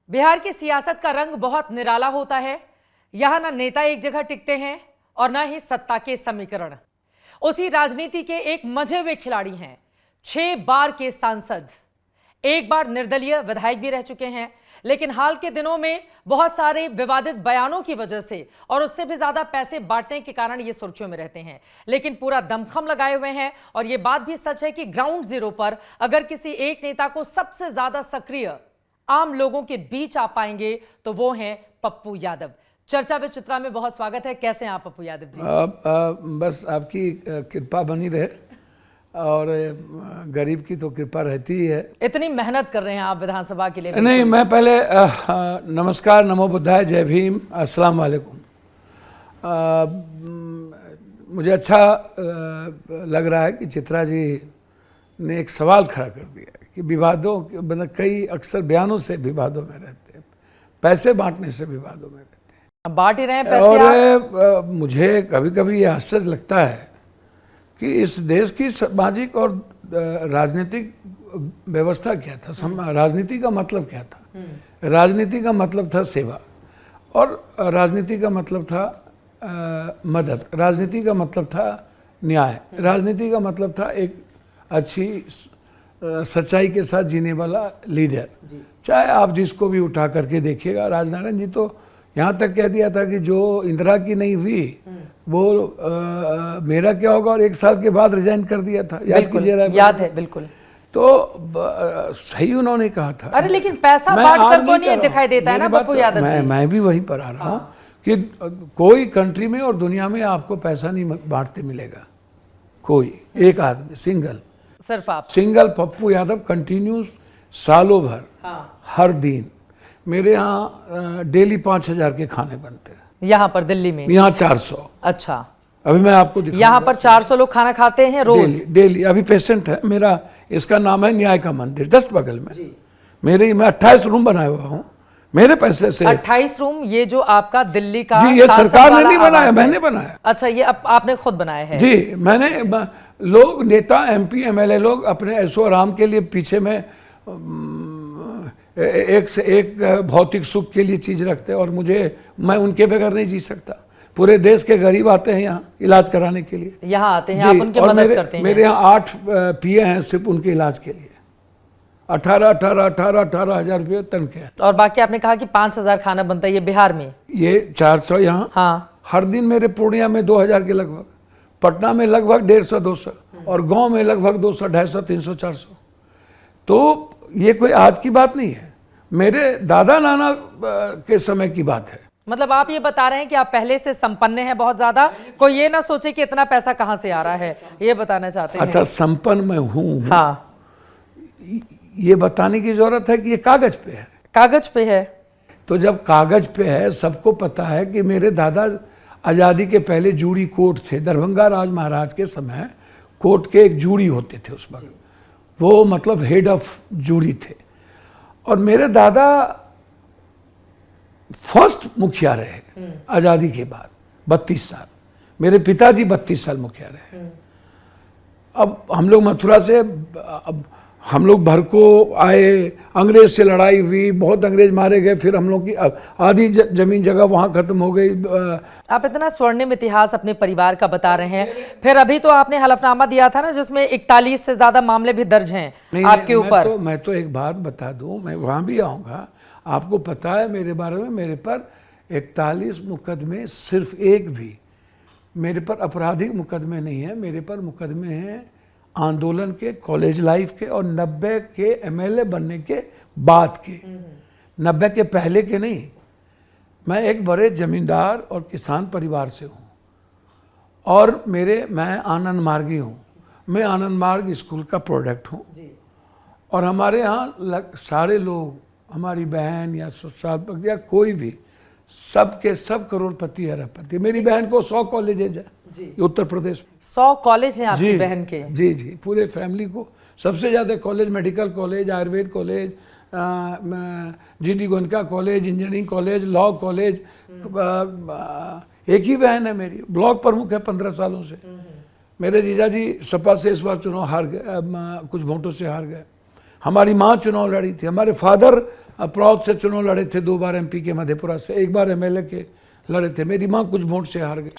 बिहार की सियासत का रंग बहुत निराला होता है। यहां ना नेता एक जगह टिकते हैं और ना ही सत्ता के समीकरण। उसी राजनीति के एक मजे हुए खिलाड़ी हैं, 6 बार के सांसद, एक बार निर्दलीय विधायक भी रह चुके हैं। लेकिन हाल के दिनों में बहुत सारे विवादित बयानों की वजह से और उससे भी ज्यादा पैसे बांटने के कारण ये सुर्खियों में रहते हैं। लेकिन पूरा दमखम लगाए हुए हैं और ये बात भी सच है कि ग्राउंड जीरो पर अगर किसी एक नेता को सबसे ज्यादा सक्रिय आम लोगों के बीच आ पाएंगे तो वो हैं पप्पू यादव। चर्चा विद चित्रा में बहुत स्वागत है। कैसे हैं आप पप्पू यादव जी? बस आपकी कृपा बनी रहे और गरीब की तो कृपा रहती ही है। इतनी मेहनत कर रहे हैं आप विधानसभा के लिए। नहीं, मैं पहले नमस्कार, नमो बुद्धाय, जय भीम, अस्सलाम वालेकुम। मुझे अच्छा लग रहा है कि चित्रा जी ने एक सवाल खड़ा कर दिया कि विवादों मतलब कई अक्सर बयानों से विवादों में रहते हैं, पैसे बांटने से विवादों में रहते हैं। बांट ही रहे हैं पैसे और मुझे कभी कभी ये आश्चर्य लगता है कि इस देश की सामाजिक और राजनीतिक व्यवस्था क्या था। राजनीति का मतलब क्या था? राजनीति का मतलब था सेवा, और राजनीति का मतलब था मदद, राजनीति का मतलब था न्याय, राजनीति का मतलब था एक अच्छी सच्चाई के साथ जीने वाला लीडर। चाहे आप जिसको भी उठा करके देखिएगा, राजनारायण जी तो यहाँ तक कह दिया था कि जो इंदिरा की नहीं हुई वो मेरा क्या होगा, और 1 साल के बाद रिजाइन कर दिया था। याद है बिल्कुल। तो सही उन्होंने कहा था। अरे लेकिन पैसा बांट कर को नहीं दिखाई देता है ना पप्पू यादव जी। मैं भी वहीं पर आ रहा हूँ कि कोई कंट्री में और दुनिया में आपको पैसा नहीं बांटते मिलेगा। कोई एक आदमी सिंगल, सिर्फ आप सिंगल पप्पू यादव कंटिन्यूस सालों भर, हर दिन मेरे यहाँ डेली 5,000 के खाने बनते हैं। यहाँ पर दिल्ली में? यहाँ 400। अच्छा, अभी मैं आपको दिखाऊंगा। यहाँ पर 400 लोग खाना खाते हैं रोज? डेली। अभी पेशेंट है मेरा, इसका नाम है न्याय का मंदिर, जस्ट बगल में मेरे। मैं 28 रूम बनाया हुआ हूँ मेरे पैसे से। 28 रूम? ये जो आपका दिल्ली का जी, ये सरकार ने नहीं बनाया, मैंने बनाया। अच्छा, ये आपने खुद बनाया है? जी, मैंने। लोग नेता, MP, MLA लोग अपने ऐशो आराम के लिए पीछे में एक से एक भौतिक सुख के लिए चीज रखते हैं, और मैं उनके बगैर नहीं जी सकता। पूरे देश के गरीब आते हैं यहाँ इलाज कराने के लिए। यहाँ आते हैं, आप उनकी मदद करते हैं? मेरे यहाँ 8 PA हैं सिर्फ उनके इलाज के लिए। 18 हजार रुपये तनख्वाह। और बाकी आपने कहा कि 5,000 खाना बनता है, ये बिहार में? ये 400 यहाँ। हाँ। हर दिन मेरे पूर्णिया में 2,000 के लगभग, पटना में लगभग 150-200, और गांव में लगभग 200, 250, 300, 400। तो ये कोई आज की बात नहीं है, मेरे दादा नाना के समय की बात है। मतलब आप ये बता रहे हैं कि आप पहले से संपन्न हैं बहुत ज्यादा, कोई ये ना सोचे कि इतना पैसा कहाँ से आ रहा है, ये बताना चाहते हैं? अच्छा, संपन्न मैं हूँ, हाँ, ये बताने की जरूरत है कि ये कागज पे है? कागज पे है। तो जब कागज पे है, सबको पता है कि मेरे दादा आज़ादी के पहले जूरी कोर्ट थे। दरभंगा राज महाराज के समय कोर्ट के एक जूरी होते थे उस वक्त, वो मतलब हेड ऑफ जूरी थे। और मेरे दादा फर्स्ट मुखिया रहे आज़ादी के बाद 32 साल। मेरे पिताजी 32 साल मुखिया रहे। अब हम लोग मथुरा से, अब हम लोग भर को आए, अंग्रेज से लड़ाई हुई, बहुत अंग्रेज मारे गए, फिर हम लोग की आधी जमीन जगह वहाँ खत्म हो गई। आप इतना स्वर्णिम इतिहास अपने परिवार का बता रहे हैं, फिर अभी तो आपने हलफनामा दिया था ना जिसमें 41 से ज्यादा मामले भी दर्ज हैं आपके ऊपर। मैं तो एक बात बता दूं, मैं वहाँ भी आऊँगा। आपको पता है मेरे बारे में, मेरे पर 41 मुकदमे, सिर्फ एक भी मेरे पर आपराधिक मुकदमे नहीं है। मेरे पर मुकदमे हैं आंदोलन के, कॉलेज लाइफ के, और 90 के MLA बनने के बाद के। 90 के पहले के नहीं। मैं एक बड़े जमींदार और किसान परिवार से हूँ, और मैं आनंद मार्गी हूँ। मैं आनंद मार्ग स्कूल का प्रोडक्ट हूँ, और हमारे यहाँ सारे लोग, हमारी बहन या ससुराल या कोई भी, सब के सब करोड़पति है, अरबपति। मेरी बहन को 100 कॉलेजेज है उत्तर प्रदेश में। 100 कॉलेज हैं आपकी बहन के? जी, पूरे फैमिली को सबसे ज़्यादा college, medical college, Ayurveda college, GD Goenka college, engineering college, law college. एक ही बहन है मेरी, ब्लॉक प्रमुख है 15 सालों से। मेरे जीजा जी सपा से इस बार चुनाव हार गए, कुछ वोटों से हार गए। हमारी माँ चुनाव लड़ी थी, हमारे फादर अप्रौध से चुनाव लड़े थे, 2 बार MP के मधेपुरा से, 1 बार MLA के लड़े थे। मेरी माँ कुछ वोट से हार गई।